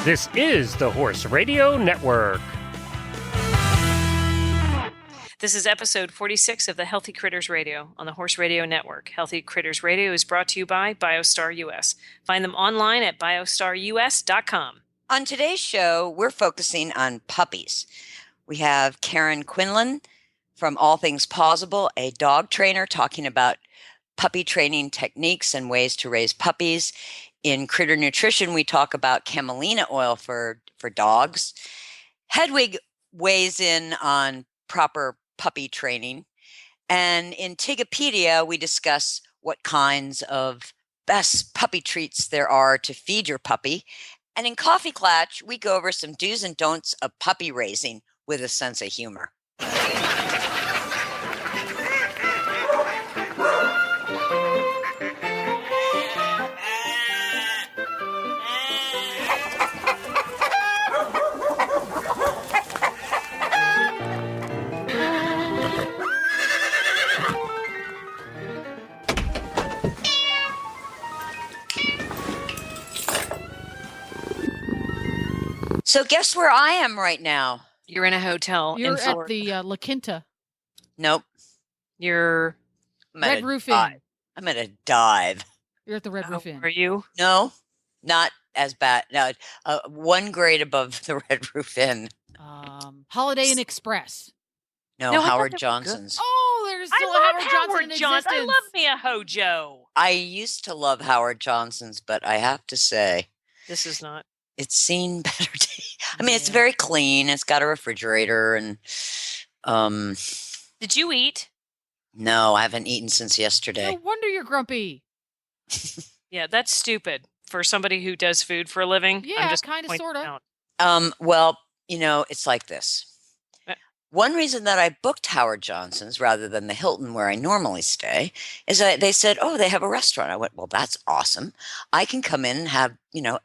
This is the Horse Radio Network. This is episode 46 of the Healthy Critters Radio on the Horse Radio Network. Healthy Critters Radio is brought to you by Biostar US. Find them online at biostarus.com. On today's show, we're focusing on puppies. We have Karen Quinlin from All Things Possible, a dog trainer, talking about puppy training techniques and ways to raise puppies. In Critter Nutrition, we talk about camelina oil for dogs. Hedwig weighs in on proper puppy training. And in Tigapedia, we discuss what kinds of best puppy treats there are to feed your puppy. And in Coffee Clatch, we go over some do's and don'ts of puppy raising with a sense of humor. So guess where I am right now? You're in a hotel. You're in Florida. at the La Quinta. Nope. You're Red Roof Inn. I'm at a dive. You're at the Red Roof Inn. Are you? No, not as bad. No, one grade above the Red Roof Inn. Holiday Inn Express. No, Howard Johnson's. Oh, there's still a Howard Johnson in existence. I love me a Hojo. I used to love Howard Johnson's, but I have to say, This is not. it's seen better days. I mean, it's very clean. It's got a refrigerator, and Did you eat? no, I haven't eaten since yesterday. No wonder you're grumpy. Yeah, that's stupid for somebody who does food for a living. Yeah, I'm just kinda, pointing sorta. Well, it's like this. Uh. One reason that I booked Howard Johnson's rather than the Hilton where I normally stay is that they said, oh, they have a restaurant. I went, well, that's awesome. I can come in and have,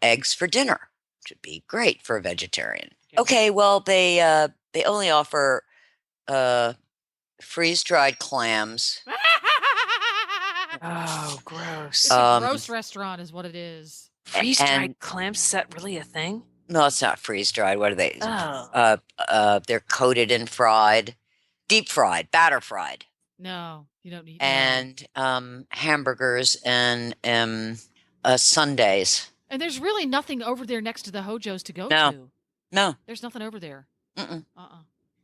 eggs for dinner, which would be great for a vegetarian. Yeah. Okay, well, they only offer freeze-dried clams. Oh, gross. It's a gross restaurant is what it is. Freeze-dried clams, is that really a thing? No, it's not freeze-dried. What are they? Oh. They're coated and fried, deep fried, batter fried. No, you don't need And hamburgers and sundaes. And there's really nothing over there next to the Hojos to go No. to. No. There's nothing over there. Mm-mm. Uh-uh.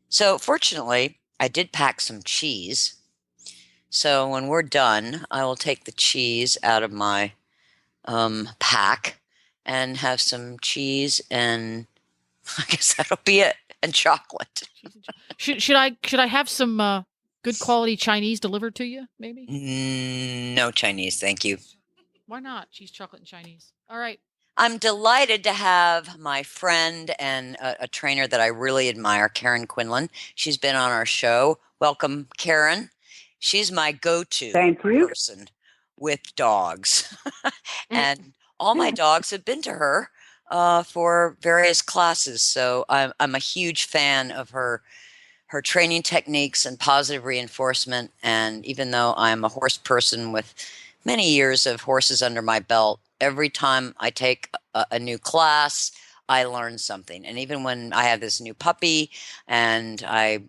So fortunately, I did pack some cheese. So when we're done, I will take the cheese out of my pack and have some cheese, and I guess that'll be it. And chocolate. Should I have some good quality Chinese delivered to you? Maybe. No Chinese, thank you. Why not? Cheese, chocolate, and Chinese. All right. I'm delighted to have my friend and a trainer that I really admire, Karen Quinlan. She's been on our show. Welcome, Karen. She's my go-to person with dogs. And all my dogs have been to her for various classes. So I'm a huge fan of her training techniques and positive reinforcement. And even though I'm a horse person with many years of horses under my belt, every time I take a new class, I learn something. And even when I have this new puppy and I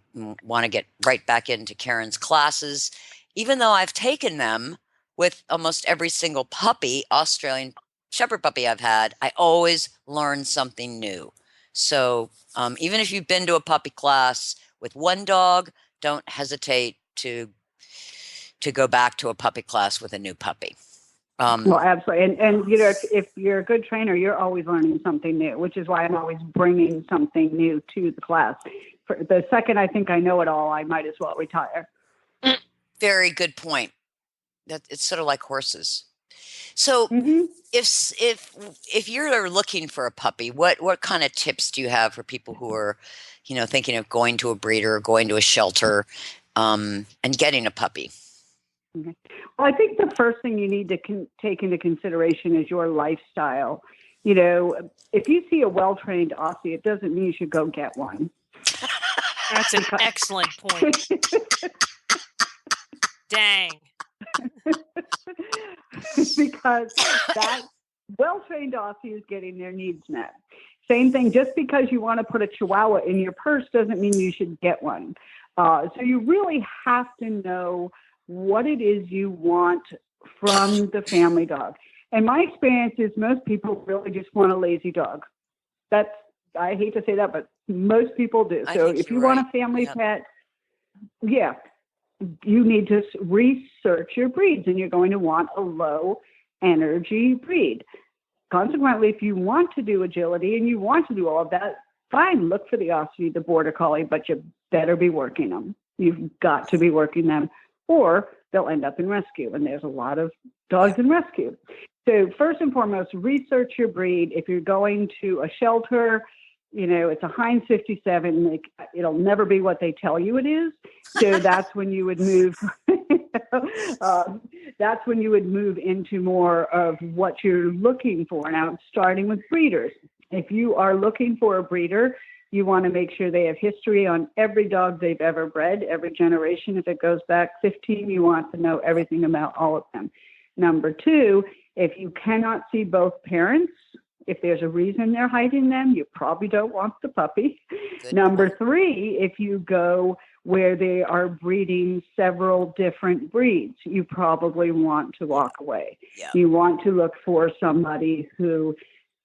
want to get right back into Karen's classes, even though I've taken them with almost every single puppy, Australian Shepherd puppy I've had, I always learn something new. So even if you've been to a puppy class with one dog, don't hesitate to go back to a puppy class with a new puppy. Well, absolutely. And if you're a good trainer, you're always learning something new, which is why I'm always bringing something new to the class. For the second I think I know it all, I might as well retire. Very good point. That it's sort of like horses. So if you're looking for a puppy, what kind of tips do you have for people who are, thinking of going to a breeder or going to a shelter and getting a puppy? Okay. Well, I think the first thing you need to take into consideration is your lifestyle. If you see a well-trained Aussie, it doesn't mean you should go get one. That's an excellent point. Dang. Because that well-trained Aussie is getting their needs met. Same thing. Just because you want to put a Chihuahua in your purse doesn't mean you should get one. So you really have to know what it is you want from the family dog. And my experience is most people really just want a lazy dog. I hate to say that, but most people do. So if you want a family pet, yeah, you need to research your breeds, and you're going to want a low energy breed. Consequently, if you want to do agility and you want to do all of that, fine, look for the Aussie, the Border Collie, but you better be working them. You've got to be working them, or they'll end up in rescue. And there's a lot of dogs in rescue. So first and foremost, research your breed. If you're going to a shelter, it's a Heinz 57. It'll never be what they tell you it is. So that's when you would move. That's when you would move into more of what you're looking for. Now, starting with breeders. If you are looking for a breeder, you want to make sure they have history on every dog they've ever bred, every generation. If it goes back 15, you want to know everything about all of them. Number two, if you cannot see both parents, if there's a reason they're hiding them, you probably don't want the puppy. Good. Number three, if you go where they are breeding several different breeds, you probably want to walk away. Yeah. You want to look for somebody who,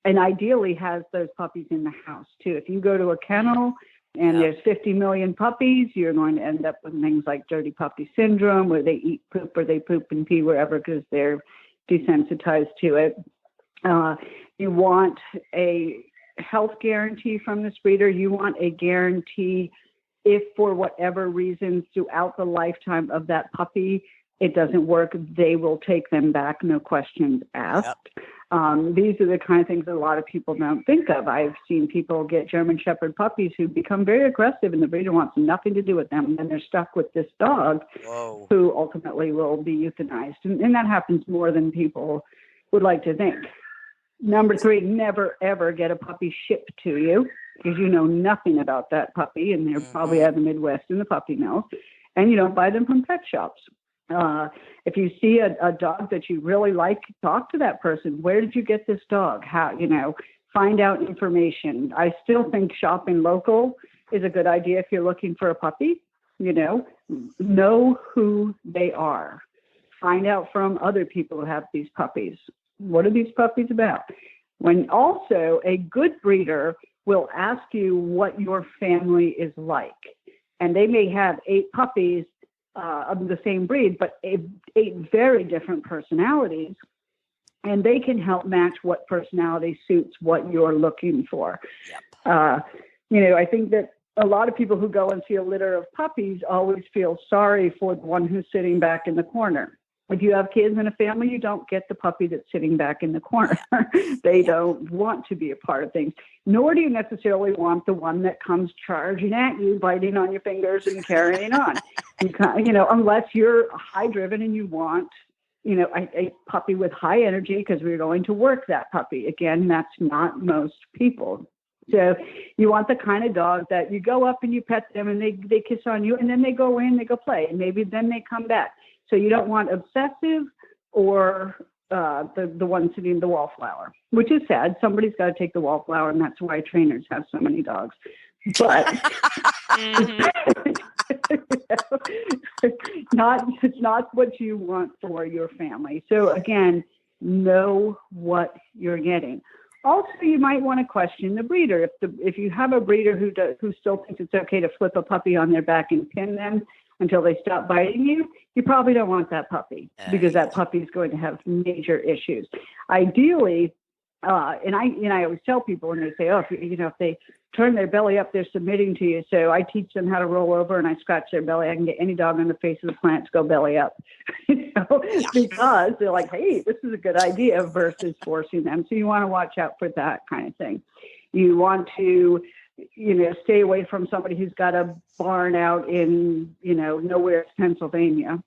and ideally has those puppies in the house too. If you go to a kennel and there's 50 million puppies, you're going to end up with things like dirty puppy syndrome, where they eat poop or they poop and pee wherever because they're desensitized to it. You want a health guarantee from this breeder. You want a guarantee if for whatever reason throughout the lifetime of that puppy it doesn't work, they will take them back, no questions asked. Yep. These are the kind of things that a lot of people don't think of. I've seen people get German Shepherd puppies who become very aggressive and the breeder wants nothing to do with them. And then they're stuck with this dog who ultimately will be euthanized. And that happens more than people would like to think. Number three, never, ever get a puppy shipped to you because you know nothing about that puppy, and they're probably out of the Midwest in the puppy mills, and you don't buy them from pet shops. If you see a dog that you really like, talk to that person. Where did you get this dog? How, find out information. I still think shopping local is a good idea if you're looking for a puppy. Know who they are. Find out from other people who have these puppies. What are these puppies about? When also a good breeder will ask you what your family is like. And they may have 8 puppies of the same breed, but 8 very different personalities. And they can help match what personality suits what you're looking for. Yep. I think that a lot of people who go and see a litter of puppies always feel sorry for the one who's sitting back in the corner. If you have kids in a family, you don't get the puppy that's sitting back in the corner. They don't want to be a part of things, nor do you necessarily want the one that comes charging at you, biting on your fingers and carrying on. Unless you're high driven and you want, a puppy with high energy because we're going to work that puppy. Again, that's not most people. So you want the kind of dog that you go up and you pet them and they kiss on you and then they go in, they go play, and maybe then they come back. So you don't want obsessive or the one sitting the wallflower, which is sad. Somebody's got to take the wallflower, and that's why trainers have so many dogs. But it's not what you want for your family. So again, know what you're getting. Also, you might want to question the breeder. If you have a breeder who still thinks it's okay to flip a puppy on their back and pin them until they stop biting you, you probably don't want that puppy because that puppy is going to have major issues. Ideally, and I always tell people when they say, if they turn their belly up, they're submitting to you. So I teach them how to roll over and I scratch their belly. I can get any dog on the face of the planet to go belly up, because they're like, hey, this is a good idea versus forcing them. So you want to watch out for that kind of thing. You want to stay away from somebody who's got a barn out in, nowhere, Pennsylvania,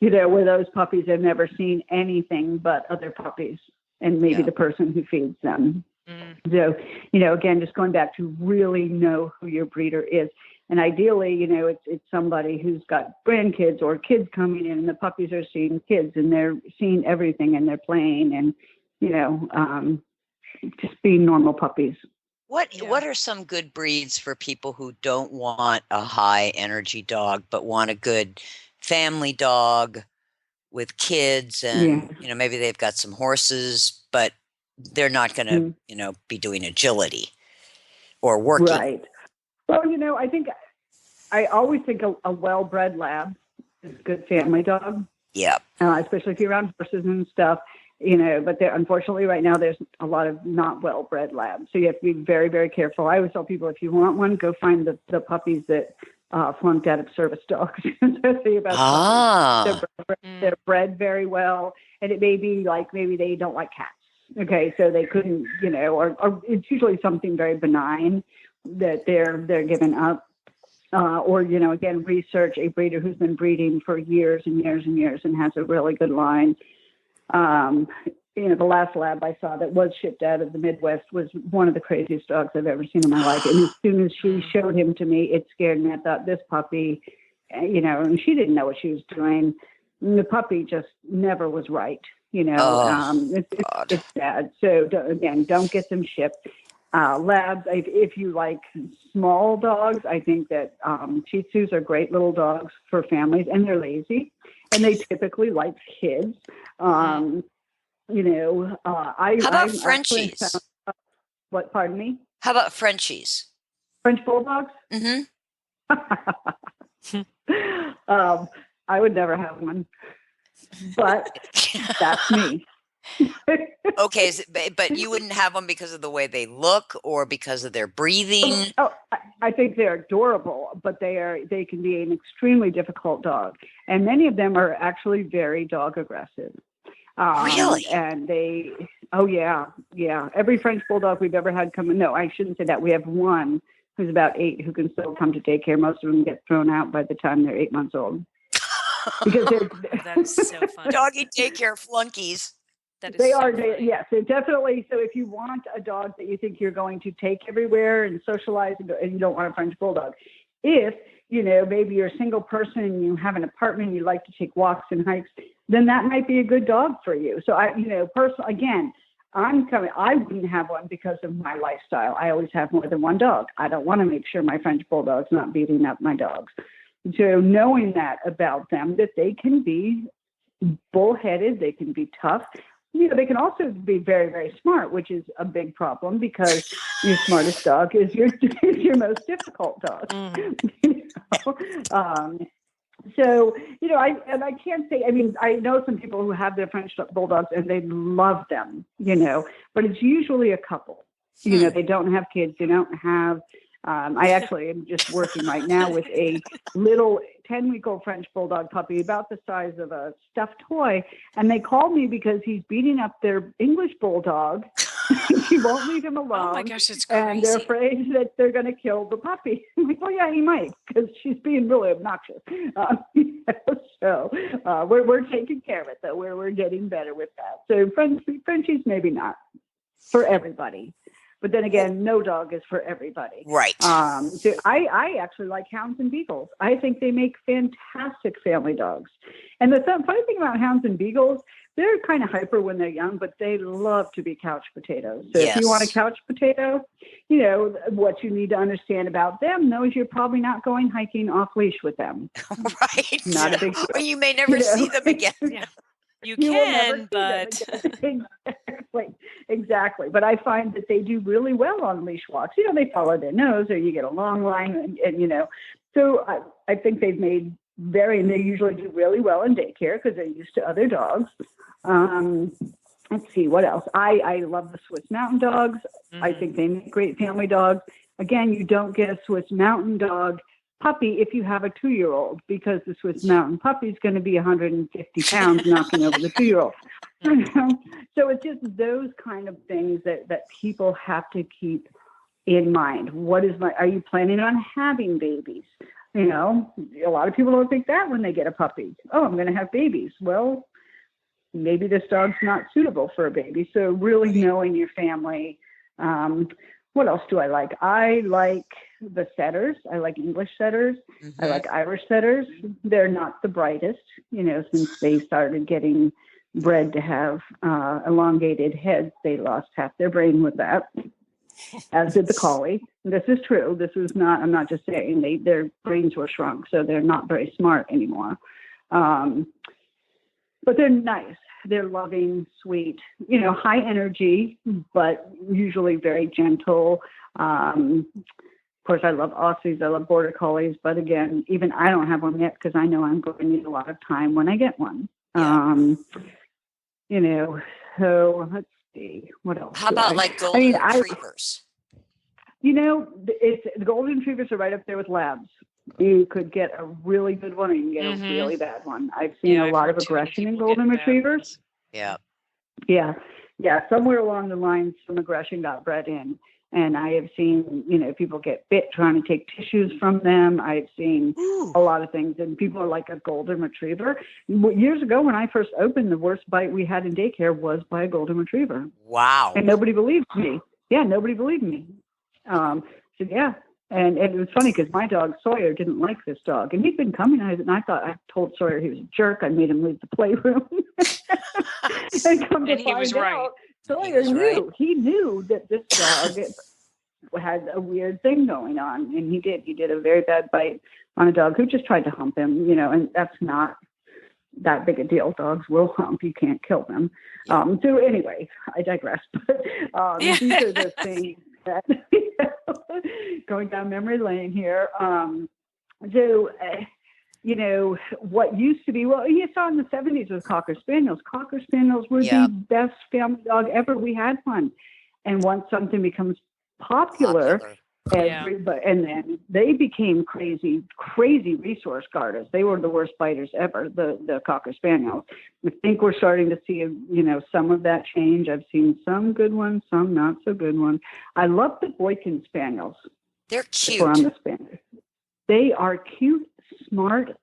where those puppies have never seen anything but other puppies and maybe the person who feeds them. So, again, just going back to really know who your breeder is. And ideally, it's somebody who's got grandkids or kids coming in and the puppies are seeing kids and they're seeing everything and they're playing and, just being normal puppies. What are some good breeds for people who don't want a high energy dog but want a good family dog with kids and maybe they've got some horses but they're not going to be doing agility or working. Right. Well, I always think a well-bred lab is a good family dog. Yeah. Especially if you're around horses and stuff. But unfortunately right now there's a lot of not well-bred labs. So you have to be very, very careful. I always tell people, if you want one, go find the puppies that flunked out of service dogs. They're bred very well. And it may be like, maybe they don't like cats. Okay. So they couldn't, or it's usually something very benign that they're given up. Or, again, research a breeder who's been breeding for years and years and years and has a really good line. The last lab I saw that was shipped out of the Midwest was one of the craziest dogs I've ever seen in my life. And as soon as she showed him to me, it scared me. I thought, this puppy, and she didn't know what she was doing. And the puppy just never was right. It's sad. So don't get them shipped. Labs, if you like small dogs, I think that Shih Tzus are great little dogs for families, and they're lazy, and they typically like kids. How about Frenchies? What? Pardon me? How about Frenchies? French bulldogs? Mm-hmm. I would never have one, but that's me. Okay, but you wouldn't have them because of the way they look or because of their breathing? Oh, I think they're adorable, but they can be an extremely difficult dog, and many of them are actually very dog aggressive. Really? And every French bulldog we've ever had come. No, I shouldn't say that. We have one who's about 8 who can still come to daycare. Most of them get thrown out by the time they're 8 months old. Because that's so funny. Doggy daycare flunkies. They are, yes, definitely. So if you want a dog that you think you're going to take everywhere and socialize, and you don't want a French bulldog, if maybe you're a single person and you have an apartment and you like to take walks and hikes, then that might be a good dog for you. So I wouldn't have one because of my lifestyle. I always have more than one dog. I don't want to make sure my French bulldog's not beating up my dogs. So knowing that about them, that they can be bullheaded, they can be tough. They can also be very, very smart, which is a big problem because your smartest dog is your most difficult dog. I can't say, I know some people who have their French bulldogs and they love them, but it's usually a couple. They don't have kids. They don't have, I actually am just working right now with a little 10-week-old French bulldog puppy about the size of a stuffed toy. And they called me because he's beating up their English bulldog. She won't leave him alone. Oh my gosh, it's crazy. And they're afraid that they're going to kill the puppy. I'm like, well, yeah, he might, because she's being really obnoxious. We're taking care of it, though. We're getting better with that. So Frenchies, maybe not for everybody. But then again, no dog is for everybody. Right. So I actually like hounds and beagles. I think they make fantastic family dogs. And the funny thing about hounds and beagles, they're kind of hyper when they're young, but they love to be couch potatoes. So if you want a couch potato, what you need to understand about them, though, is you're probably not going hiking off leash with them. Right. Not a big deal. Or you may never see them again. Yeah. You can, but exactly. But I find that they do really well on leash walks. They follow their nose, or you get a long line, and So I think they've made and they usually do really well in daycare because they're used to other dogs. Let's see what else. I love the Swiss Mountain Dogs. Mm-hmm. I think they make great family dogs. Again, you don't get a Swiss Mountain Dog puppy if you have a 2-year-old, because the Swiss Mountain puppy is going to be 150 pounds knocking over the 2-year-old. So it's just those kind of things that people have to keep in mind. Are you planning on having babies? A lot of people don't think that when they get a puppy. Oh, I'm going to have babies. Well, maybe this dog's not suitable for a baby. So really knowing your family. What else do I like? I like the setters. I like English setters. Mm-hmm. I like Irish setters. They're not the brightest, since they started getting bred to have elongated heads. They lost half their brain with that. as did the collie. This is true. This is not, I'm not just saying their brains were shrunk, so they're not very smart anymore. But they're nice. They're loving, sweet, high energy, but usually very gentle. Of course, I love Aussies. I love Border Collies. But again, even I don't have one yet because I know I'm going to need a lot of time when I get one. Yeah. So let's see. What else? How about like golden retrievers? It's the golden retrievers are right up there with labs. You could get a really good one or you can get a really bad one. I've seen a lot of aggression in golden retrievers. Yeah. Yeah. Somewhere along the line, some aggression got bred in. And I have seen, people get bit trying to take tissues from them. I've seen a lot of things. And people are like a golden retriever. Years ago, when I first opened, the worst bite we had in daycare was by a golden retriever. Wow. And nobody believed me. Yeah, nobody believed me. So, yeah. And it was funny because my dog Sawyer didn't like this dog, and he'd been coming. And I thought I told Sawyer he was a jerk. I made him leave the playroom, and come to find out, Sawyer knew. He knew that this dog had a weird thing going on, and he did. He did a very bad bite on a dog who just tried to hump him. And that's not that big a deal. Dogs will hump. You can't kill them. So anyway, I digress. But these are the things that. Going down memory lane here. What used to be, you saw in the 70s with Cocker Spaniels. Cocker Spaniels were the best family dog ever. We had one. And once something becomes popular. And then they became crazy resource guarders. They were the worst biters ever, the Cocker Spaniels. I think we're starting to see, some of that change. I've seen some good ones, some not so good ones. I love the Boykin Spaniels. They're cute. We're on the Spaniels. They are cute, smart,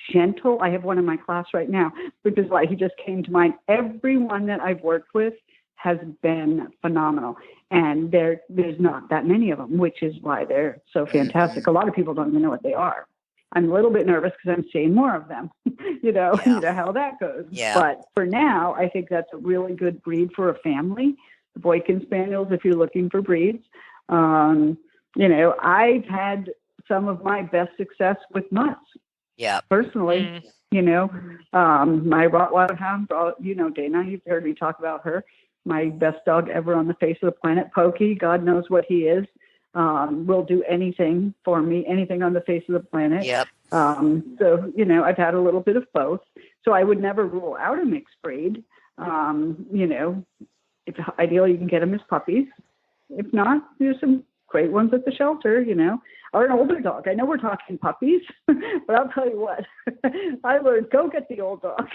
gentle. I have one in my class right now, which is why he just came to mind. Everyone that I've worked with has been phenomenal. And there's not that many of them, which is why they're so fantastic. A lot of people don't even know what they are. I'm a little bit nervous because I'm seeing more of them, you know how that goes. Yeah. But for now, I think that's a really good breed for a family. The Boykin Spaniels, if you're looking for breeds. I've had some of my best success with mutts. Yeah. Personally, my Rottweiler hound, Dana, you've heard me talk about her. My best dog ever on the face of the planet, Pokey. God knows what he is. Will do anything for me, anything on the face of the planet. Yep. So, I've had a little bit of both. So I would never rule out a mixed breed. If ideally you can get them as puppies. If not, there's some great ones at the shelter, or an older dog. I know we're talking puppies, but I'll tell you what, I learned, go get the old dog.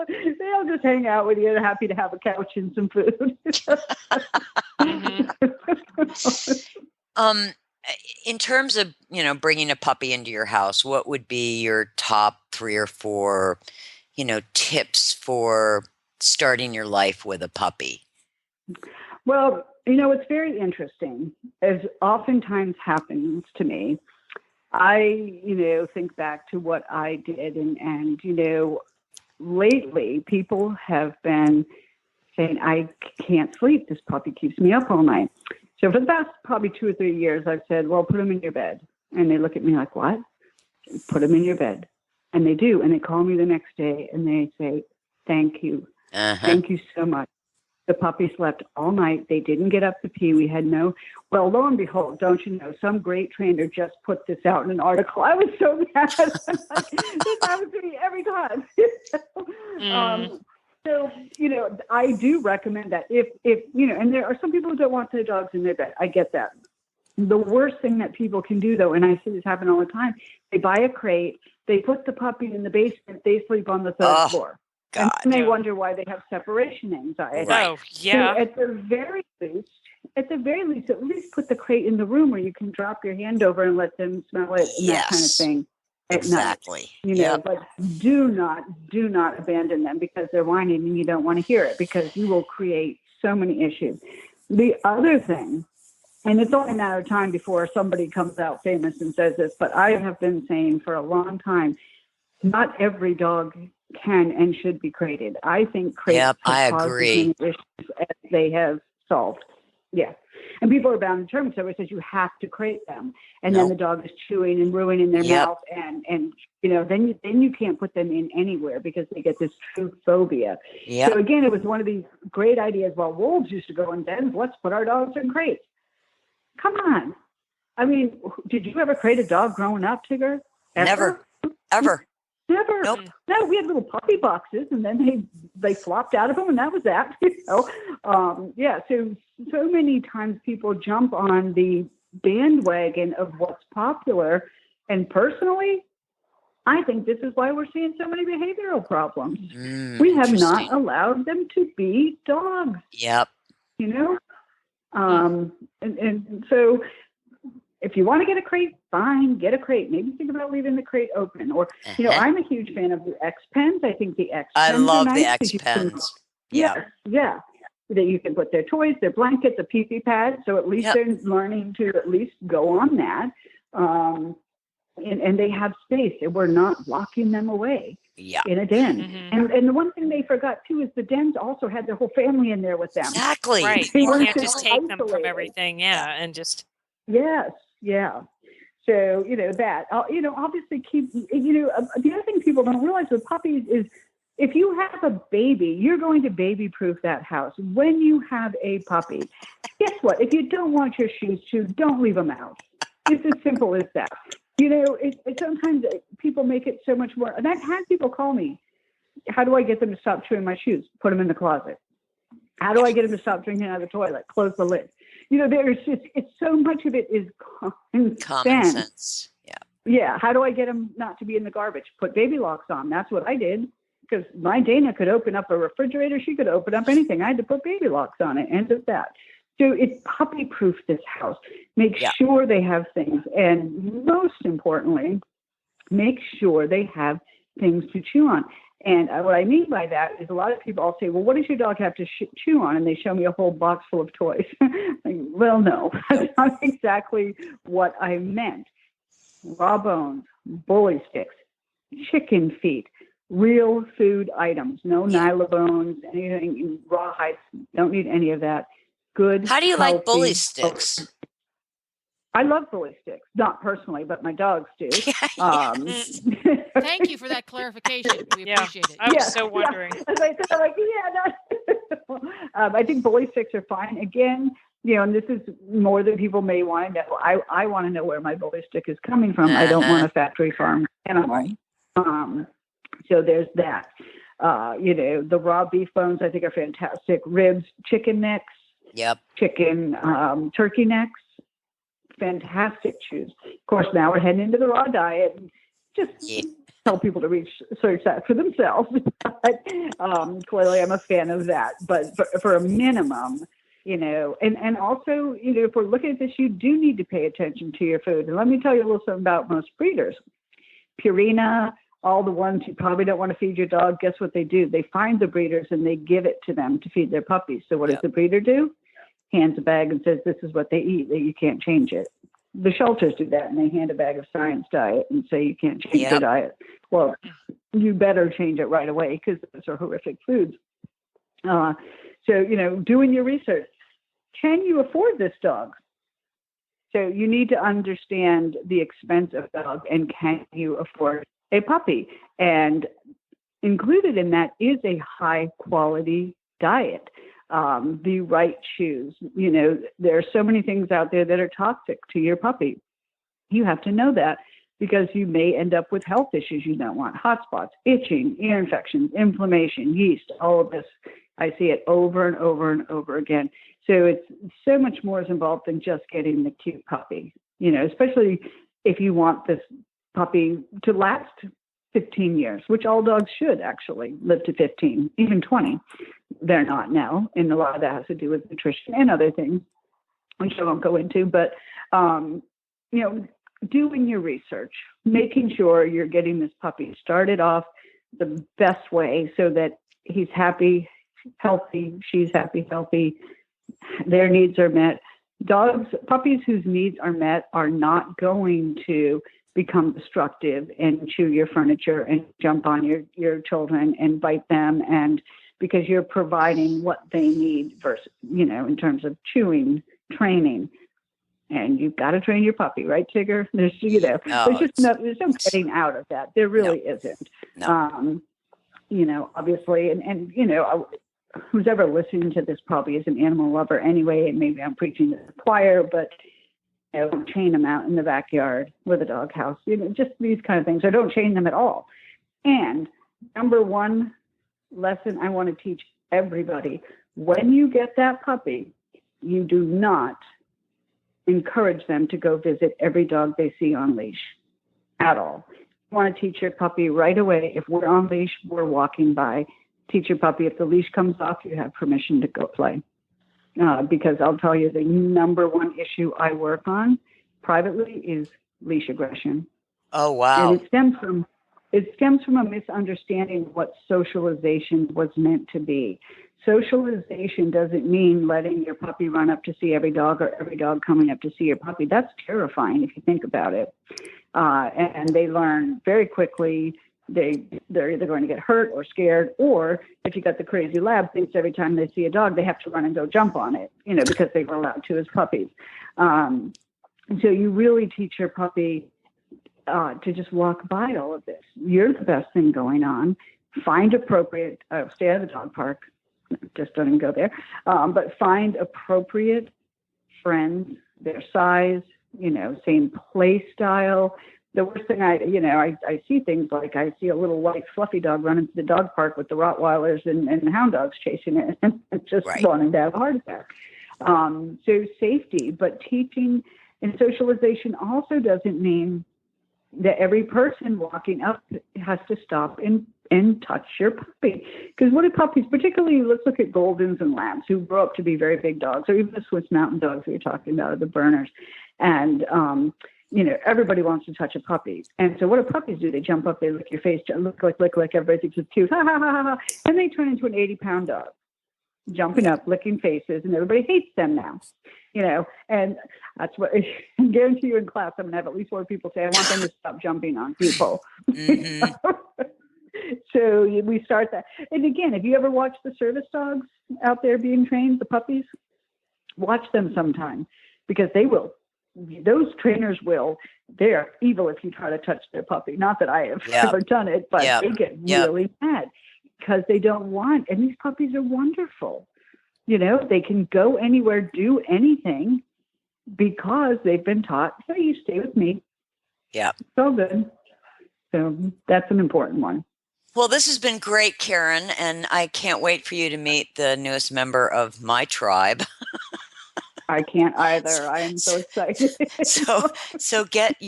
They'll just hang out with you, happy to have a couch and some food. In terms of, bringing a puppy into your house, what would be your top 3 or 4, tips for starting your life with a puppy? Well, it's very interesting. As oftentimes happens to me, I, think back to what I did and lately people have been saying, I can't sleep. This puppy keeps me up all night. So for the past probably 2 or 3 years, I've said, well, put him in your bed. And they look at me like, what? Put him in your bed. And they do. And they call me the next day and they say, thank you. Thank you so much. The puppy slept all night. They didn't get up to pee. We had well, lo and behold, don't you know, some great trainer just put this out in an article. I was so mad. This happens to me every time. So, I do recommend that if and there are some people who don't want their dogs in their bed. I get that. The worst thing that people can do, though, and I see this happen all the time, they buy a crate, they put the puppy in the basement, they sleep on the third floor. God, and they wonder why they have separation anxiety. Oh, yeah. So at the very least, at least put the crate in the room where you can drop your hand over and let them smell it and that kind of thing at night. But do not abandon them because they're whining and you don't want to hear it because you will create so many issues. The other thing, and it's only a matter of time before somebody comes out famous and says this, but I have been saying for a long time, not every dog can and should be crated. I think crates have caused as many issues as they have solved. Yeah. And people are bound and determined. So it says you have to crate them. And then the dog is chewing and ruining their mouth. And then you can't put them in anywhere because they get this true phobia. Yep. So again, it was one of these great ideas. Well, wolves used to go in dens. Let's put our dogs in crates. Come on. I mean, did you ever crate a dog growing up, Tigger? Never. Ever. Never. Nope. No, we had little puppy boxes, and then they flopped out of them, and that was that. So many times people jump on the bandwagon of what's popular, and personally, I think this is why we're seeing so many behavioral problems. We have not allowed them to be dogs. Yep. And so. If you want to get a crate, fine, get a crate. Maybe think about leaving the crate open. Or, I'm a huge fan of the X pens. I think the X pens I love are nice the X pens. Yeah. That you can put their toys, their blankets, a pee-pee pad. So at least they're learning to at least go on that. And they have space. And we're not locking them away in a den. Mm-hmm. And the one thing they forgot, too, is the dens also had their whole family in there with them. Exactly. Right. You can't just take them from everything. And just... Yes. Yeah. So, that, obviously keep, the other thing people don't realize with puppies is if you have a baby, you're going to baby proof that house. When you have a puppy, guess what? If you don't want your shoes chewed, don't leave them out. It's as simple as that. Sometimes people make it so much more. And I've had people call me, how do I get them to stop chewing my shoes? Put them in the closet. How do I get them to stop drinking out of the toilet? Close the lid. It's so much of it is common sense. Yeah. How do I get them not to be in the garbage? Put baby locks on. That's what I did because my Dana could open up a refrigerator. She could open up anything. I had to put baby locks on it. End of that. So it's puppy proof this house. Make sure they have things. And most importantly, make sure they have things to chew on. And what I mean by that is a lot of people all say, well, what does your dog have to chew on? And they show me a whole box full of toys. Well, no, that's not exactly what I meant. Raw bones, bully sticks, chicken feet, real food items, no nylobones, anything, raw hides, don't need any of that. Good. How do you like bully sticks? I love bully sticks, not personally, but my dogs do. Thank you for that clarification. We appreciate it. I was so wondering. As I said, I'm like, I think bully sticks are fine. Again, and this is more than people may want to know. I want to know where my bully stick is coming from. I don't want a factory farm animal. So there's that. The raw beef bones I think are fantastic. Ribs, chicken necks. Yep. Chicken, turkey necks. Fantastic chews. Of course, now we're heading into the raw diet. Just tell people to research that for themselves. But, clearly, I'm a fan of that. But for a minimum, and also, if we're looking at this, you do need to pay attention to your food. And let me tell you a little something about most breeders. Purina, all the ones you probably don't want to feed your dog, guess what they do? They find the breeders and they give it to them to feed their puppies. So what does the breeder do? Hands a bag and says, this is what they eat, that you can't change it. The shelters do that, and they hand a bag of science diet and say you can't change their diet. Well, you better change it right away because those are horrific foods. So, doing your research. Can you afford this dog? So you need to understand the expense of the dog and can you afford a puppy? And included in that is a high quality diet. The right chews. There are so many things out there that are toxic to your puppy. You have to know that because you may end up with health issues you don't want. Hot spots, itching, ear infections, inflammation, yeast, all of this. I see it over and over and over again. So it's so much more is involved than just getting the cute puppy, especially if you want this puppy to last 15 years, which all dogs should actually live to 15, even 20. They're not now. And a lot of that has to do with nutrition and other things, which I won't go into. But, doing your research, making sure you're getting this puppy started off the best way so that he's happy, healthy, she's happy, healthy, their needs are met. Puppies whose needs are met are not going to become destructive and chew your furniture and jump on your children and bite them and because you're providing what they need versus, in terms of chewing, training. And you've got to train your puppy, right, Tigger? There's no getting out of that. There really isn't. Obviously, and who's ever listening to this probably is an animal lover anyway, and maybe I'm preaching to the choir, but don't chain them out in the backyard with a doghouse. Just these kind of things. Or don't chain them at all. And number one lesson I want to teach everybody, when you get that puppy, you do not encourage them to go visit every dog they see on leash at all. You want to teach your puppy right away. If we're on leash, we're walking by. Teach your puppy, if the leash comes off, you have permission to go play. Because I'll tell you, the number one issue I work on privately is leash aggression. Oh, wow. And it stems from a misunderstanding of what socialization was meant to be. Socialization doesn't mean letting your puppy run up to see every dog or every dog coming up to see your puppy. That's terrifying if you think about it. And they learn very quickly. They're either going to get hurt or scared, or if you got the crazy lab, thinks every time they see a dog, they have to run and go jump on it, because they were allowed to as puppies. And so you really teach your puppy to just walk by all of this. You're the best thing going on. Find appropriate, stay out of the dog park, just don't even go there, but find appropriate friends, their size, same play style. The worst thing I see things like I see a little white fluffy dog run into the dog park with the Rottweilers and hound dogs chasing it and just wanting to have a heart attack. So safety, but teaching and socialization also doesn't mean that every person walking up has to stop and touch your puppy. Because what do puppies, particularly, let's look at Goldens and Labs, who grow up to be very big dogs, or even the Swiss Mountain Dogs we were talking about, the Berners. And, everybody wants to touch a puppy. And so what do puppies do? They jump up, they lick your face, lick, everybody thinks it's cute, ha, ha, ha, ha, ha. And they turn into an 80-pound dog, jumping up, licking faces, and everybody hates them now. And that's what I guarantee you in class, I'm going to have at least 4 people say, I want them to stop jumping on people. Mm-hmm. So we start that. And again, if you ever watch the service dogs out there being trained, the puppies, watch them sometime, because those trainers they're evil if you try to touch their puppy. Not that I have ever done it, but they get really mad because they don't want, and these puppies are wonderful. They can go anywhere, do anything, because they've been taught, hey, you stay with me. Yeah. It's all good. So that's an important one. Well, this has been great, Karen, and I can't wait for you to meet the newest member of my tribe. I can't either. I am so excited. So get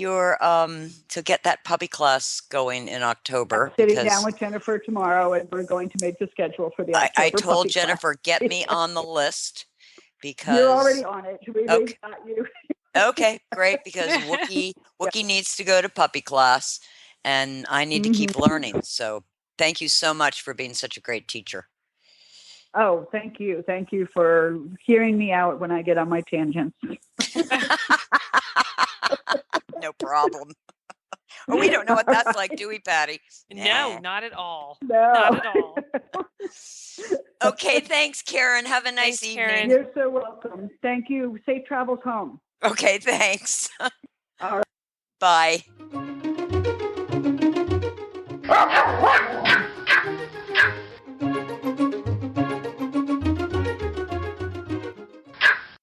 that puppy class going in October. I'm sitting down with Jennifer tomorrow, and we're going to make the schedule for the October I told puppy Jennifer, class. get me on the list, because you're already on it. We got you. Okay, great, because Wookie needs to go to puppy class, and I need to keep learning. So thank you so much for being such a great teacher. Oh, thank you. Thank you for hearing me out when I get on my tangents. No problem. Well, we don't know what that's like, do we, Patty? No, not at all. No. Not at all. Okay, thanks, Karen. Have a nice evening. Karen. You're so welcome. Thank you. Safe travels home. Okay, thanks. All right. Bye.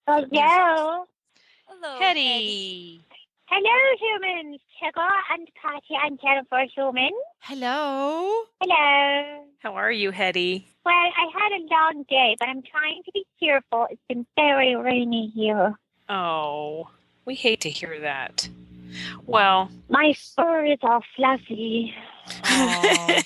Hello. Hello, Hetty. Hello, humans. Tigger and Patty and Jennifer human. Hello. Hello. How are you, Hetty? Well, I had a long day, but I'm trying to be cheerful. It's been very rainy here. Oh, we hate to hear that. Well, my fur is all fluffy. Oh.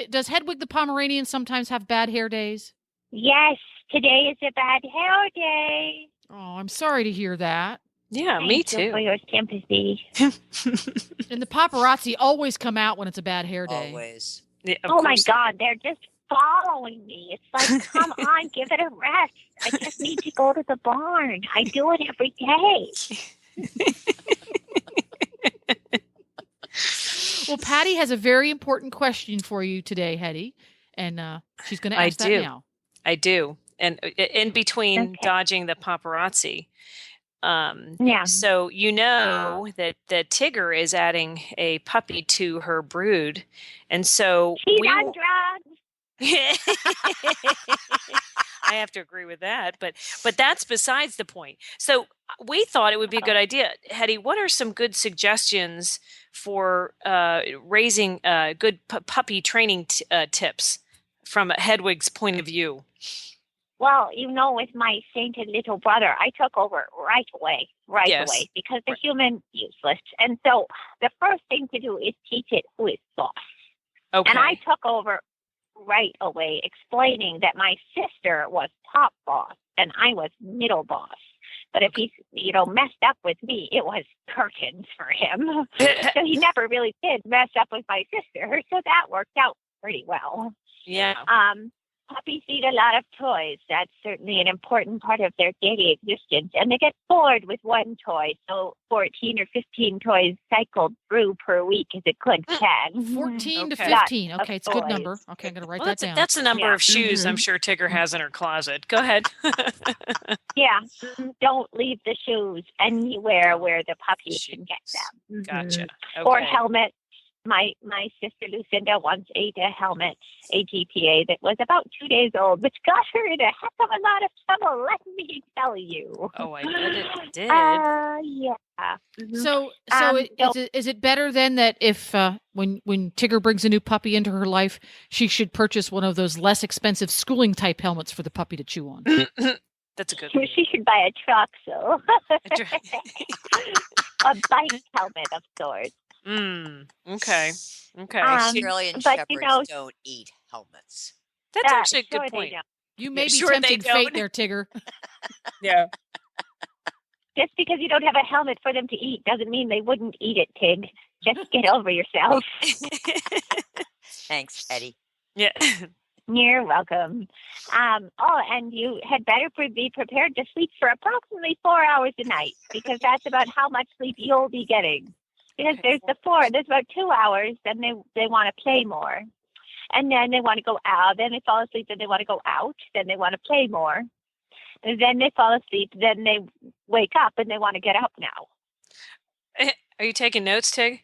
Does Hedwig the Pomeranian sometimes have bad hair days? Yes, today is a bad hair day. Oh, I'm sorry to hear that. Yeah, Thank me you too. for your sympathy. And the paparazzi always come out when it's a bad hair day. Always. Yeah, of Oh my course. God, they're just following me. It's like, come on, give it a rest. I just need to go to the barn. I do it every day. Well, Patty has a very important question for you today, Hetty. And she's going to I ask that do. now. I do. And in between Okay. dodging the paparazzi. Yeah. So that Tigger is adding a puppy to her brood. And so She's on drugs. I have to agree with that, but that's besides the point. So we thought it would be a good idea. Hetty, what are some good suggestions for raising good puppy training tips from Hedwig's point of view? Well, with my sainted little brother, I took over right away, because the human useless. And so the first thing to do is teach it who is boss. Okay. And I took over right away, explaining that my sister was top boss and I was middle boss. But if he, messed up with me, it was curtains for him. So he never really did mess up with my sister. So that worked out pretty well. Yeah. Puppies need a lot of toys. That's certainly an important part of their daily existence. And they get bored with one toy. So 14 or 15 toys cycled through per week is a good plan. 14 to Okay. 15. Okay, it's a good number. Okay, I'm going to write that down. That's a number of shoes I'm sure Tigger has in her closet. Go ahead. Yeah. Don't leave the shoes anywhere where the puppy can get them. Gotcha. Okay. Or helmets. My sister Lucinda once ate a helmet, a GPA, that was about 2 days old, which got her in a heck of a lot of trouble, let me tell you. Oh, I bet it did. Yeah. So is it better then that if when Tigger brings a new puppy into her life, she should purchase one of those less expensive schooling type helmets for the puppy to chew on? That's a good one. She should buy a truck, so a bike helmet of sorts. Okay. Australian shepherds don't eat helmets. That's actually a good point. You may be tempting fate there, Tigger. Yeah. Just because you don't have a helmet for them to eat doesn't mean they wouldn't eat it, Tig. Just get over yourself. Thanks, Eddie. Yeah. You're welcome. And you had better be prepared to sleep for approximately 4 hours a night, because that's about how much sleep you'll be getting. Because there's about 2 hours, then they want to play more. And then they want to go out, then they fall asleep, then they want to go out, then they want to play more. And then they fall asleep, then they wake up and they want to get up now. Are you taking notes, Tig?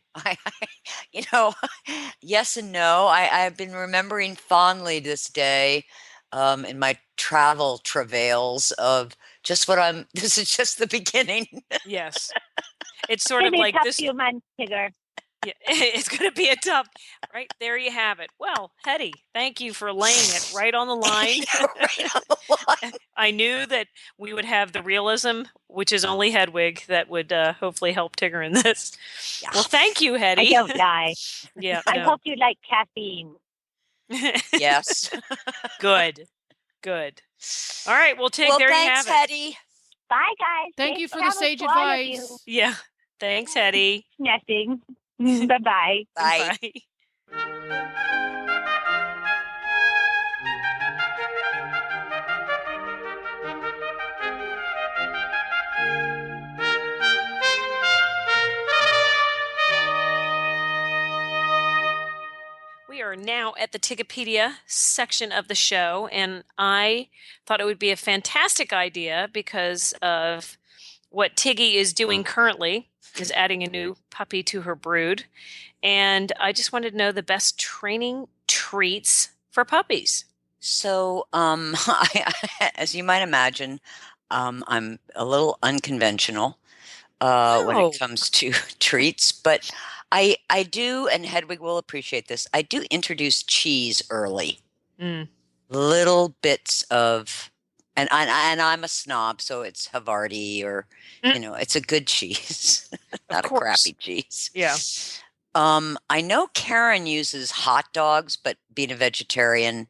Yes and no. I've been remembering fondly this day in my travel travails of just this is just the beginning. Yes. It's sort of like this. Few months, Tigger. Yeah, it's going to be a tough. Right there, you have it. Well, Hetty, thank you for laying it right on the line. Right on the line. I knew that we would have the realism, which is only Hedwig, that would hopefully help Tigger in this. Yeah. Well, thank you, Hetty. I don't die. Yeah, I hope you like caffeine. Yes. Good. All right. Well, Tig, there you have it. Thanks, Hetty. Bye, guys. Thank you for the sage advice. Yeah. Thanks, Hetty. Nothing. Bye-bye. Bye. Bye. We are now at the Tigopedia section of the show, and I thought it would be a fantastic idea because of what Tiggy is doing currently, is adding a new puppy to her brood. And I just wanted to know the best training treats for puppies. So, as you might imagine, I'm a little unconventional when it comes to treats, but I do, and Hedwig will appreciate this, I do introduce cheese early. Little bits of, and I'm a snob, so it's Havarti or, it's a good cheese, not a crappy cheese. Yeah. I know Karen uses hot dogs, but being a vegetarian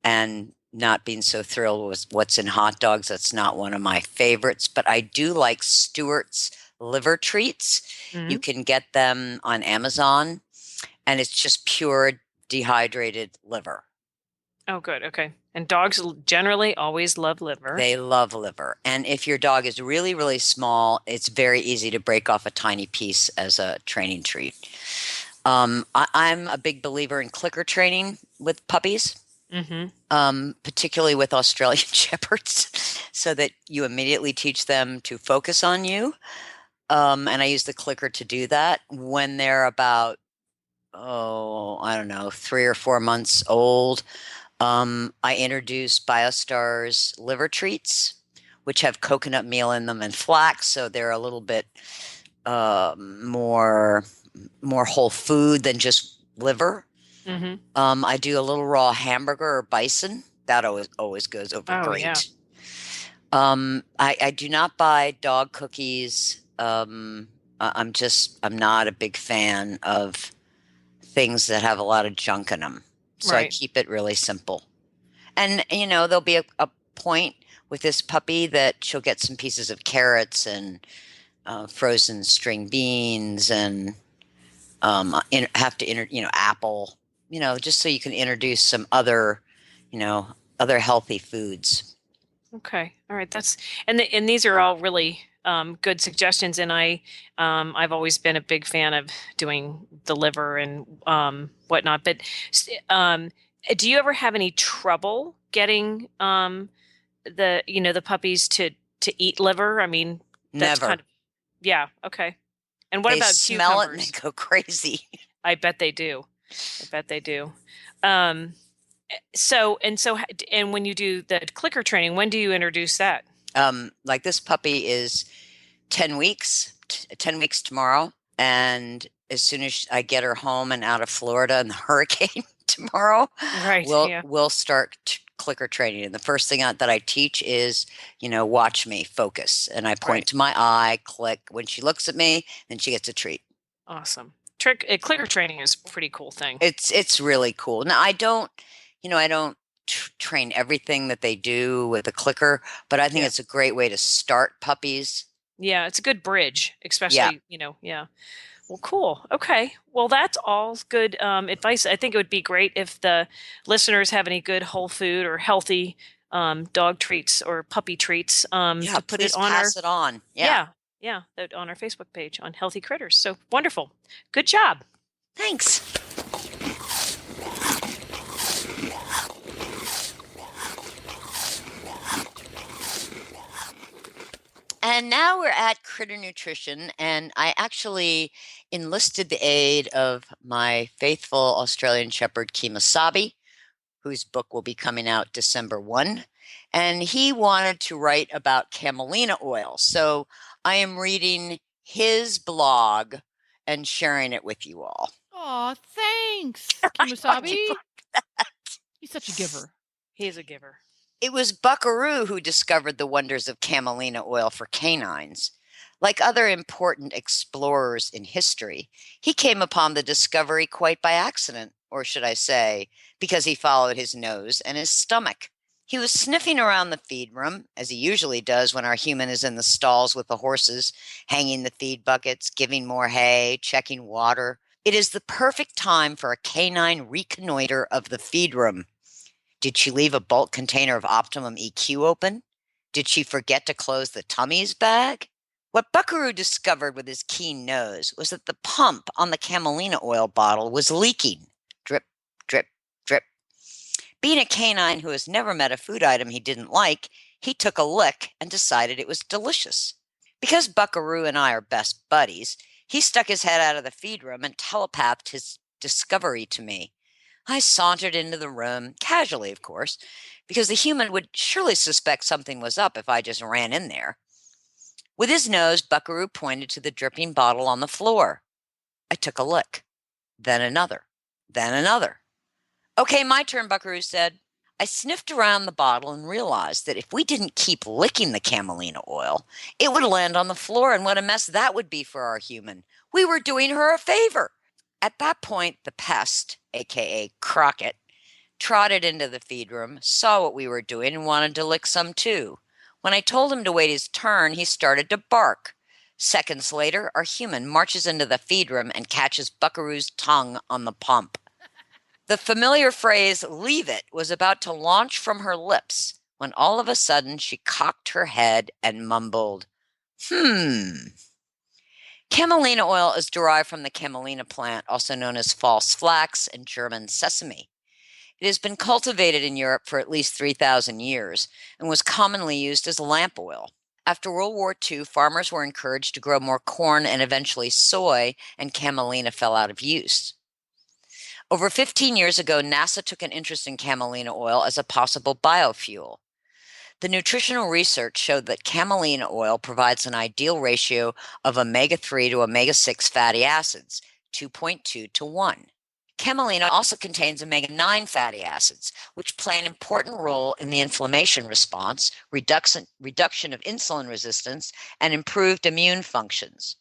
and not being so thrilled with what's in hot dogs, that's not one of my favorites, but I do like Stewart's liver treats. You can get them on Amazon, and it's just pure dehydrated liver. Oh, good. Okay. And dogs generally always love liver. They love liver. And if your dog is really, really small, it's very easy to break off a tiny piece as a training treat. I'm a big believer in clicker training with puppies. particularly with Australian Shepherds, so that you immediately teach them to focus on you. And I use the clicker to do that when they're about, I don't know, 3 or 4 months old. I introduce Biostar's liver treats, which have coconut meal in them and flax, so they're a little bit more whole food than just liver. I do a little raw hamburger or bison. That always goes over great. Yeah. I do not buy dog cookies. I'm not a big fan of things that have a lot of junk in them. So I keep it really simple. And, there'll be a point with this puppy that she'll get some pieces of carrots and frozen string beans and apple, just so you can introduce some other healthy foods. Okay. All right. And these are all really good suggestions. And I've always been a big fan of doing the liver and whatnot. But do you ever have any trouble getting the puppies to eat liver? I mean, that's never. Yeah. Okay. And what they about smell cucumbers? It and they go crazy. I bet they do. So when you do the clicker training, when do you introduce that? Like this puppy is 10 weeks tomorrow. And as soon as I get her home and out of Florida and the hurricane tomorrow, we'll start clicker training. And the first thing that I teach is, watch me, focus. And I point to my eye, click. When she looks at me, then she gets a treat. Awesome. Clicker training is a pretty cool thing. It's really cool. Now I don't train everything that they do with a clicker, but I think it's a great way to start puppies. Yeah, it's a good bridge, especially, yeah. Well, cool. Okay. Well, that's all good advice. I think it would be great if the listeners have any good whole food or healthy dog treats or puppy treats to put it on pass it on. Yeah, on our Facebook page on Healthy Critters. So wonderful. Good job. Thanks. And now we're at Critter Nutrition, and I actually enlisted the aid of my faithful Australian Shepherd, Kemosabe, whose book will be coming out December 1. And he wanted to write about camelina oil. So I am reading his blog and sharing it with you all. Oh, thanks, Kemosabe. He's such a giver. He is a giver. It was Buckaroo who discovered the wonders of camelina oil for canines. Like other important explorers in history, he came upon the discovery quite by accident, or should I say, because he followed his nose and his stomach. He was sniffing around the feed room, as he usually does when our human is in the stalls with the horses, hanging the feed buckets, giving more hay, checking water. It is the perfect time for a canine reconnoiter of the feed room. Did she leave a bulk container of Optimum EQ open? Did she forget to close the tummies bag? What Buckaroo discovered with his keen nose was that the pump on the camelina oil bottle was leaking. Drip, drip, drip. Being a canine who has never met a food item he didn't like, he took a lick and decided it was delicious. Because Buckaroo and I are best buddies, he stuck his head out of the feed room and telepathed his discovery to me. I sauntered into the room, casually, of course, because the human would surely suspect something was up if I just ran in there. With his nose, Buckaroo pointed to the dripping bottle on the floor. I took a lick, then another, then another. Okay, my turn, Buckaroo said. I sniffed around the bottle and realized that if we didn't keep licking the camelina oil, it would land on the floor, and what a mess that would be for our human. We were doing her a favor. At that point, the pest, a.k.a. Crockett, trotted into the feed room, saw what we were doing, and wanted to lick some too. When I told him to wait his turn, he started to bark. Seconds later, our human marches into the feed room and catches Buckaroo's tongue on the pump. The familiar phrase, "leave it," was about to launch from her lips when all of a sudden she cocked her head and mumbled, Camelina oil is derived from the camelina plant, also known as false flax and German sesame. It has been cultivated in Europe for at least 3,000 years and was commonly used as lamp oil. After World War II, farmers were encouraged to grow more corn and eventually soy, and camelina fell out of use. Over 15 years ago, NASA took an interest in camelina oil as a possible biofuel. The nutritional research showed that camelina oil provides an ideal ratio of omega-3 to omega-6 fatty acids, 2.2 to 1. Camelina also contains omega-9 fatty acids, which play an important role in the inflammation response, reduction of insulin resistance, and improved immune functions.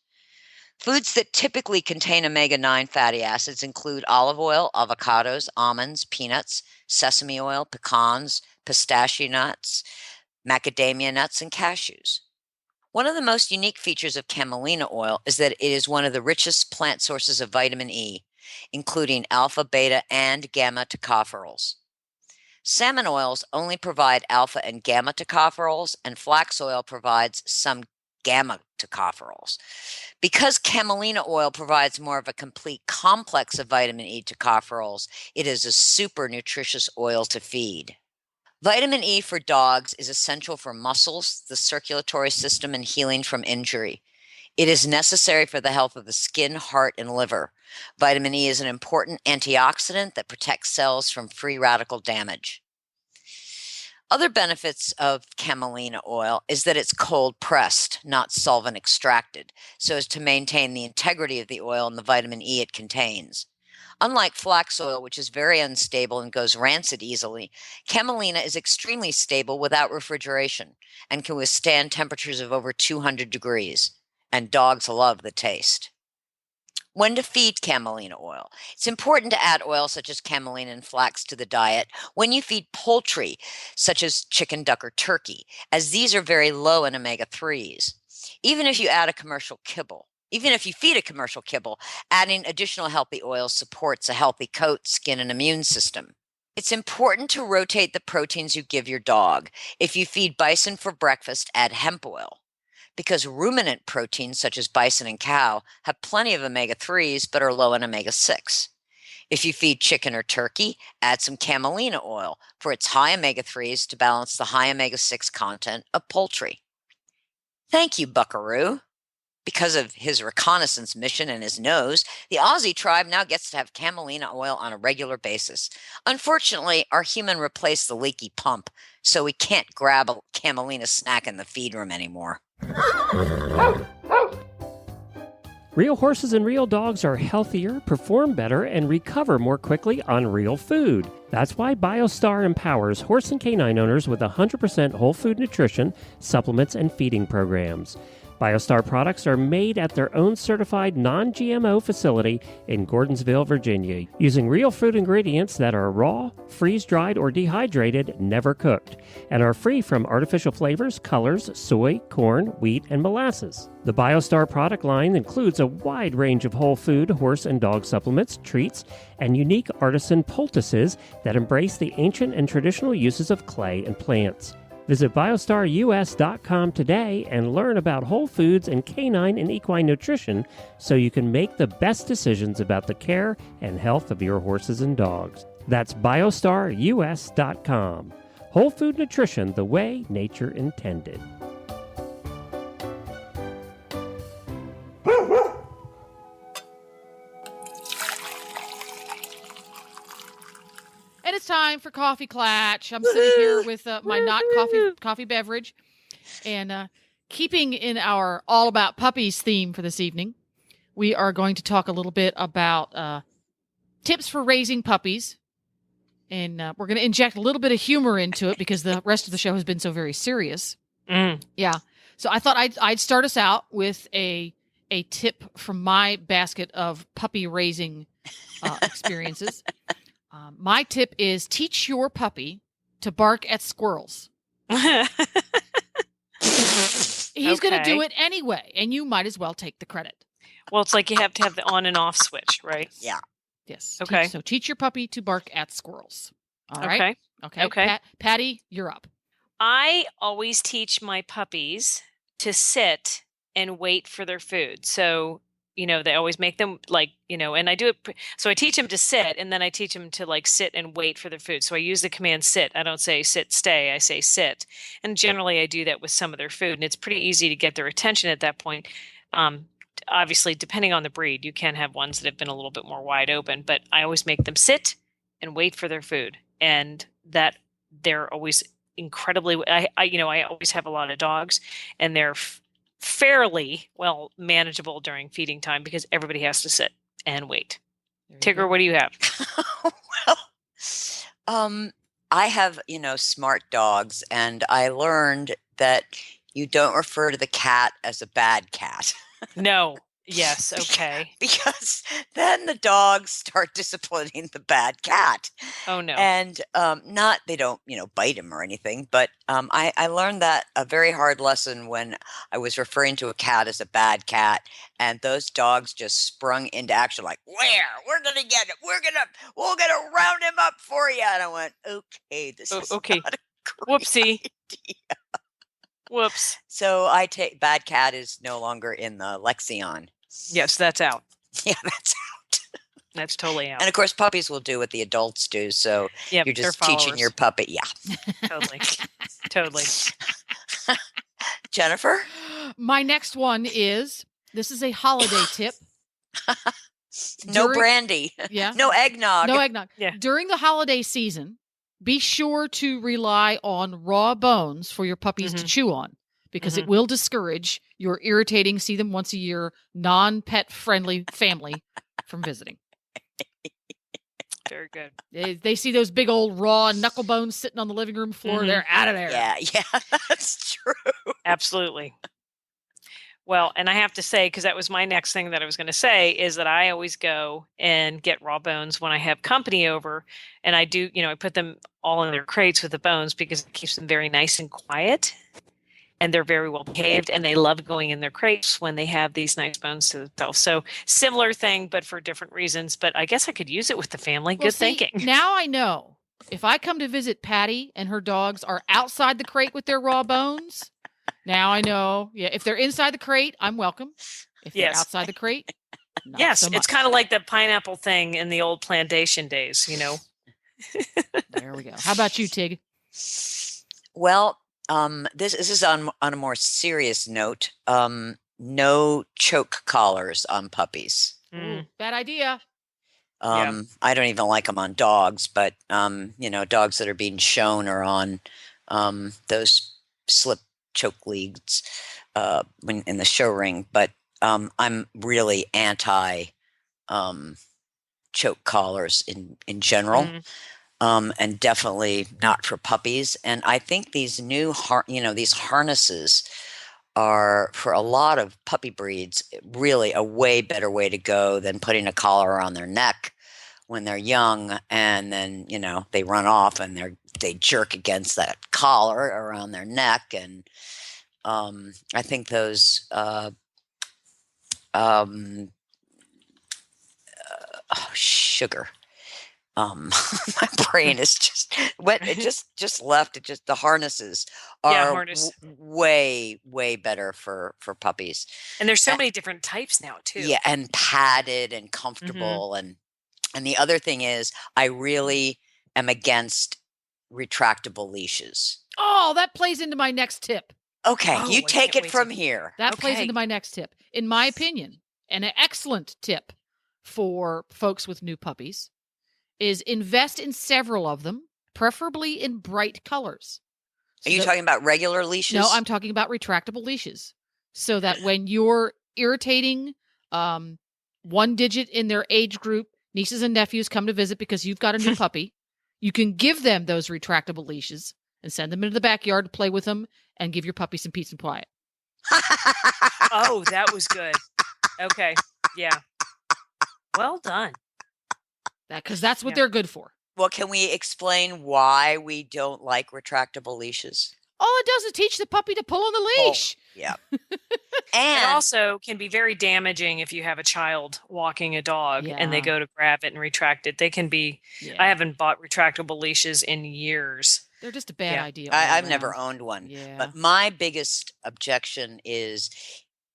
Foods that typically contain omega-9 fatty acids include olive oil, avocados, almonds, peanuts, sesame oil, pecans, pistachio nuts, macadamia nuts, and cashews. One of the most unique features of camelina oil is that it is one of the richest plant sources of vitamin E, including alpha, beta, and gamma tocopherols. Salmon oils only provide alpha and gamma tocopherols, and flax oil provides some gamma tocopherols. Because camelina oil provides more of a complete complex of vitamin E tocopherols, it is a super nutritious oil to feed. Vitamin E for dogs is essential for muscles, the circulatory system, and healing from injury. It is necessary for the health of the skin, heart, and liver. Vitamin E is an important antioxidant that protects cells from free radical damage. Other benefits of camelina oil is that it's cold pressed, not solvent extracted, so as to maintain the integrity of the oil and the vitamin E it contains. Unlike flax oil, which is very unstable and goes rancid easily, camelina is extremely stable without refrigeration and can withstand temperatures of over 200 degrees, and dogs love the taste. When to feed camelina oil. It's important to add oils such as camelina and flax to the diet when you feed poultry, such as chicken, duck, or turkey, as these are very low in omega-3s. Even if you feed a commercial kibble, adding additional healthy oils supports a healthy coat, skin, and immune system. It's important to rotate the proteins you give your dog. If you feed bison for breakfast, add hemp oil, because ruminant proteins such as bison and cow have plenty of omega-3s but are low in omega-6. If you feed chicken or turkey, add some camelina oil for its high omega-3s to balance the high omega-6 content of poultry. Thank you, Buckaroo. Because of his reconnaissance mission and his nose, the Aussie tribe now gets to have camelina oil on a regular basis. Unfortunately, our human replaced the leaky pump, so we can't grab a camelina snack in the feed room anymore. Real horses and real dogs are healthier, perform better, and recover more quickly on real food. That's why Biostar empowers horse and canine owners with 100% whole food nutrition, supplements, and feeding programs. Biostar products are made at their own certified non-GMO facility in Gordonsville, Virginia, using real fruit ingredients that are raw, freeze-dried, or dehydrated, never cooked, and are free from artificial flavors, colors, soy, corn, wheat, and molasses. The Biostar product line includes a wide range of whole food, horse and dog supplements, treats, and unique artisan poultices that embrace the ancient and traditional uses of clay and plants. Visit biostarus.com today and learn about whole foods and canine and equine nutrition so you can make the best decisions about the care and health of your horses and dogs. That's biostarus.com. Whole food nutrition the way nature intended. And it's time for Coffee Clatch. I'm sitting here with my not coffee beverage. And keeping in our All About Puppies theme for this evening, we are going to talk a little bit about tips for raising puppies. And we're going to inject a little bit of humor into it because the rest of the show has been so very serious. Yeah. So I thought I'd start us out with a tip from my basket of puppy raising experiences. My tip is teach your puppy to bark at squirrels. He's going to do it anyway, and you might as well take the credit. Well, it's like you have to have the on and off switch, right? Yeah. Yes. Okay. So teach your puppy to bark at squirrels. All right. Okay. Patty, you're up. I always teach my puppies to sit and wait for their food. So they always make them and I do it. So I teach them to sit, and then I teach them to sit and wait for their food. So I use the command sit. I don't say sit, stay. I say sit. And generally I do that with some of their food, and it's pretty easy to get their attention at that point. Obviously, depending on the breed, you can have ones that have been a little bit more wide open, but I always make them sit and wait for their food. And that they're always incredibly, I always have a lot of dogs, and they're fairly well manageable during feeding time because everybody has to sit and wait. Tigger, what do you have? Well, I have, smart dogs, and I learned that you don't refer to the cat as a bad cat. No. Yes. Okay. Because then the dogs start disciplining the bad cat. Oh no. And they don't, bite him or anything, but I learned that a very hard lesson when I was referring to a cat as a bad cat, and those dogs just sprung into action like, where? We're gonna get it. We're gonna round him up for you. And I went, okay, this is okay. Not a great Whoopsie. idea. Whoops. So bad cat is no longer in the lexicon. Yes, that's out. Yeah, that's out. That's totally out. And of course, puppies will do what the adults do. So yep, you're just teaching your puppy. Yeah. Totally. Jennifer? My next one is, this is a holiday tip. No brandy. Yeah. No eggnog. No eggnog. Yeah. During the holiday season, be sure to rely on raw bones for your puppies to chew on, because it will discourage your irritating, see them once a year, non-pet friendly family from visiting. Very good. They see those big old raw knuckle bones sitting on the living room floor. They're out of there. Yeah, that's true. Absolutely. Well, and I have to say, because that was my next thing that I was going to say, is that I always go and get raw bones when I have company over. And I do, I put them all in their crates with the bones because it keeps them very nice and quiet. And they're very well behaved, and they love going in their crates when they have these nice bones to themselves. So similar thing, but for different reasons. But I guess I could use it with the family. Well, Good thinking. Now I know. If I come to visit Patty and her dogs are outside the crate with their raw bones, now I know. Yeah, if they're inside the crate, I'm welcome. If they're outside the crate, not so much. It's kind of like the pineapple thing in the old plantation days, There we go. How about you, Tig? Well, this is on a more serious note. No choke collars on puppies. Ooh, bad idea. I don't even like them on dogs, but dogs that are being shown are on those slip choke leads when in the show ring. But I'm really anti choke collars in general. And definitely not for puppies. And I think these new, these harnesses are, for a lot of puppy breeds, really a way better way to go than putting a collar around their neck when they're young, and then they run off and they jerk against that collar around their neck. And I think those sugar. My brain is just wet. It just left. It just, the harnesses are way better for puppies. And there's so many different types now too. Yeah, and padded and comfortable. And the other thing is, I really am against retractable leashes. Oh, that plays into my next tip. Okay, you take it from here. That plays into my next tip. In my opinion, an excellent tip for folks with new puppies is invest in several of them, preferably in bright colors. Are you talking about regular leashes? No, I'm talking about retractable leashes. So that when you're irritating one digit in their age group, nieces and nephews come to visit because you've got a new puppy, you can give them those retractable leashes and send them into the backyard to play with them and give your puppy some peace and quiet. Oh, that was good. Okay. Yeah. Well done. Because that's what they're good for. Well, can we explain why we don't like retractable leashes? All it does is teach the puppy to pull on the leash. Yeah. And it also can be very damaging if you have a child walking a dog and they go to grab it and retract it. They can be, I haven't bought retractable leashes in years. They're just a bad idea. I've never owned one. Yeah. But my biggest objection is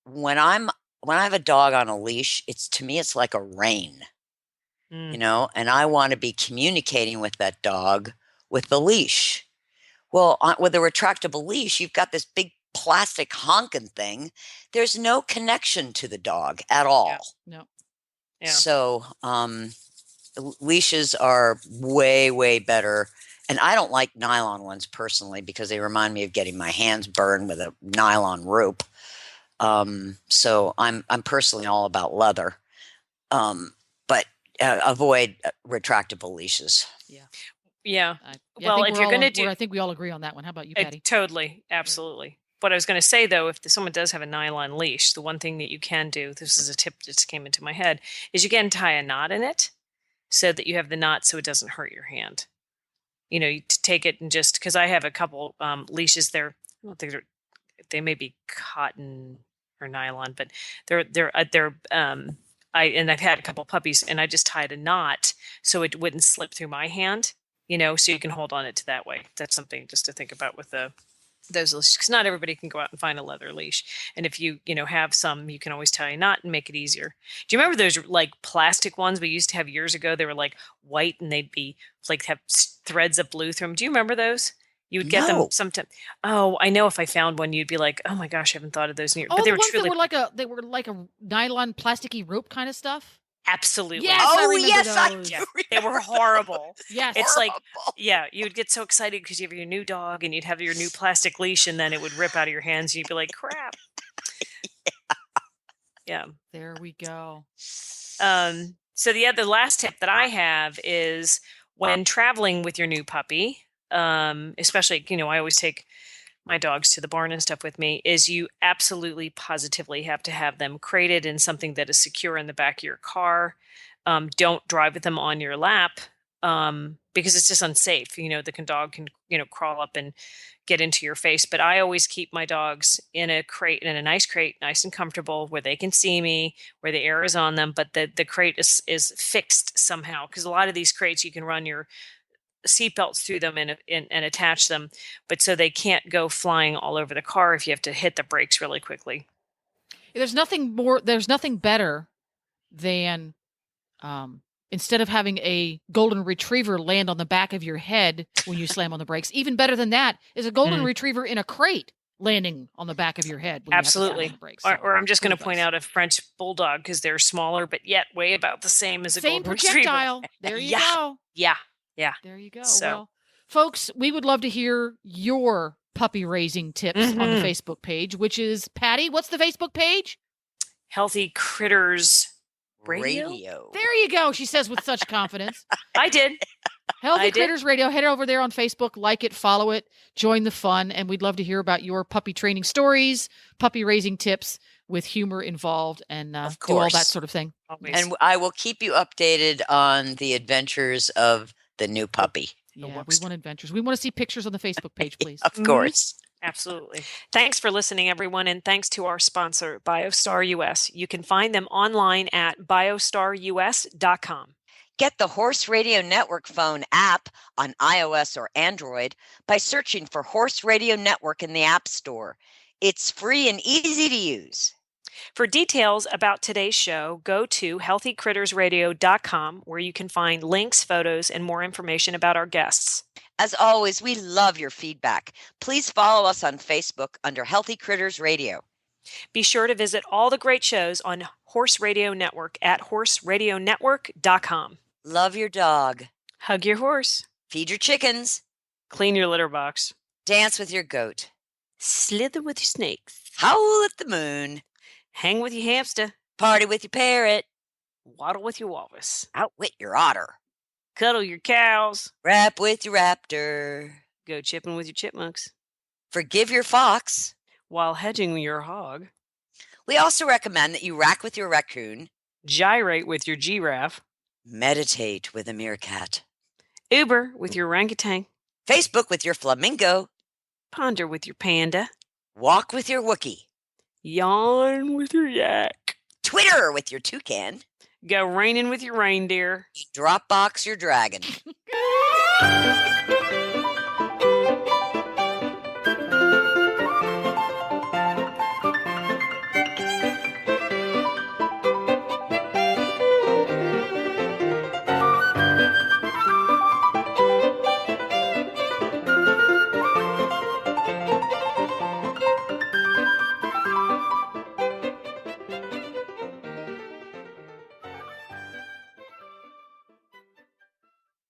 when I'm when I have a dog on a leash, to me, it's like a rein, Mm. and I want to be communicating with that dog with the leash. Well, with a retractable leash, you've got this big plastic honking thing. There's no connection to the dog at all. No. Yeah. So, leashes are way, way better. And I don't like nylon ones personally because they remind me of getting my hands burned with a nylon rope. So I'm personally all about leather. But avoid retractable leashes. Yeah. Well, if you're going to do, I think we all agree on that one. How about you, Patty? Totally, absolutely. What I was going to say though, if someone does have a nylon leash, the one thing that you can do, this is a tip that just came into my head, is you can tie a knot in it so that you have the knot so it doesn't hurt your hand. You take it and just, because I have a couple leashes there. I don't think they may be cotton or nylon, but I've had a couple puppies and I just tied a knot so it wouldn't slip through my hand, so you can hold on it to that way. That's something just to think about with those leashes, because not everybody can go out and find a leather leash. And if you have some, you can always tie a knot and make it easier. Do you remember those like plastic ones we used to have years ago? They were like white and they'd be like have threads of blue through them. Do you remember those? You would get them sometime. Oh, I know. If I found one, you'd be like, "Oh my gosh, I haven't thought of those." Oh, but they were truly they were like a nylon plasticky rope kind of stuff. Absolutely. Yes, I remember those. They were horrible. Yes, it's horrible. You would get so excited because you have your new dog and you'd have your new plastic leash, and then it would rip out of your hands, and you'd be like, "Crap." Yeah. There we go. So the last tip that I have is when traveling with your new puppy. Especially, I always take my dogs to the barn and stuff with me, is you absolutely positively have to have them crated in something that is secure in the back of your car. Don't drive with them on your lap because it's just unsafe. The dog can, crawl up and get into your face. But I always keep my dogs in a crate, in a nice crate, nice and comfortable, where they can see me, where the air is on them, but the crate is fixed somehow. Because a lot of these crates, you can run your seatbelts through them and attach them, but so they can't go flying all over the car if you have to hit the brakes really quickly. There's nothing better than instead of having a golden retriever land on the back of your head when you slam on the brakes, even better than that is a golden retriever in a crate landing on the back of your head when absolutely you have to slam on the brakes. Or I'm just going to point out a French bulldog, because they're smaller but yet weigh about the same as a golden projectile. retriever. There you go. Yeah. There you go. So, well, folks, we would love to hear your puppy raising tips on the Facebook page, which is, Patty, what's the Facebook page? Healthy Critters Radio. There you go. She says with such confidence. I did. Healthy Critters Radio. Head over there on Facebook, like it, follow it, join the fun, and we'd love to hear about your puppy training stories, puppy raising tips with humor involved, and do all that sort of thing. Always. And I will keep you updated on the adventures of the new puppy. Yeah, we want adventures. We want to see pictures on the Facebook page, please. Of course. Absolutely. Thanks for listening, everyone, and thanks to our sponsor, Biostar US. You can find them online at biostarus.com. Get the Horse Radio Network phone app on iOS or Android by searching for Horse Radio Network in the App Store. It's free and easy to use. For details about today's show, go to healthycrittersradio.com, where you can find links, photos, and more information about our guests. As always, we love your feedback. Please follow us on Facebook under Healthy Critters Radio. Be sure to visit all the great shows on Horse Radio Network at horseradionetwork.com. Love your dog. Hug your horse. Feed your chickens. Clean your litter box. Dance with your goat. Slither with your snakes. Howl at the moon. Hang with your hamster. Party with your parrot. Waddle with your walrus. Outwit your otter. Cuddle your cows. Rap with your raptor. Go chipping with your chipmunks. Forgive your fox. While hedging your hog. We also recommend that you rack with your raccoon. Gyrate with your giraffe. Meditate with a meerkat. Uber with your orangutan. Facebook with your flamingo. Ponder with your panda. Walk with your Wookiee. Yawn with your yak. Twitter with your toucan. Go raining with your reindeer. Dropbox your dragon.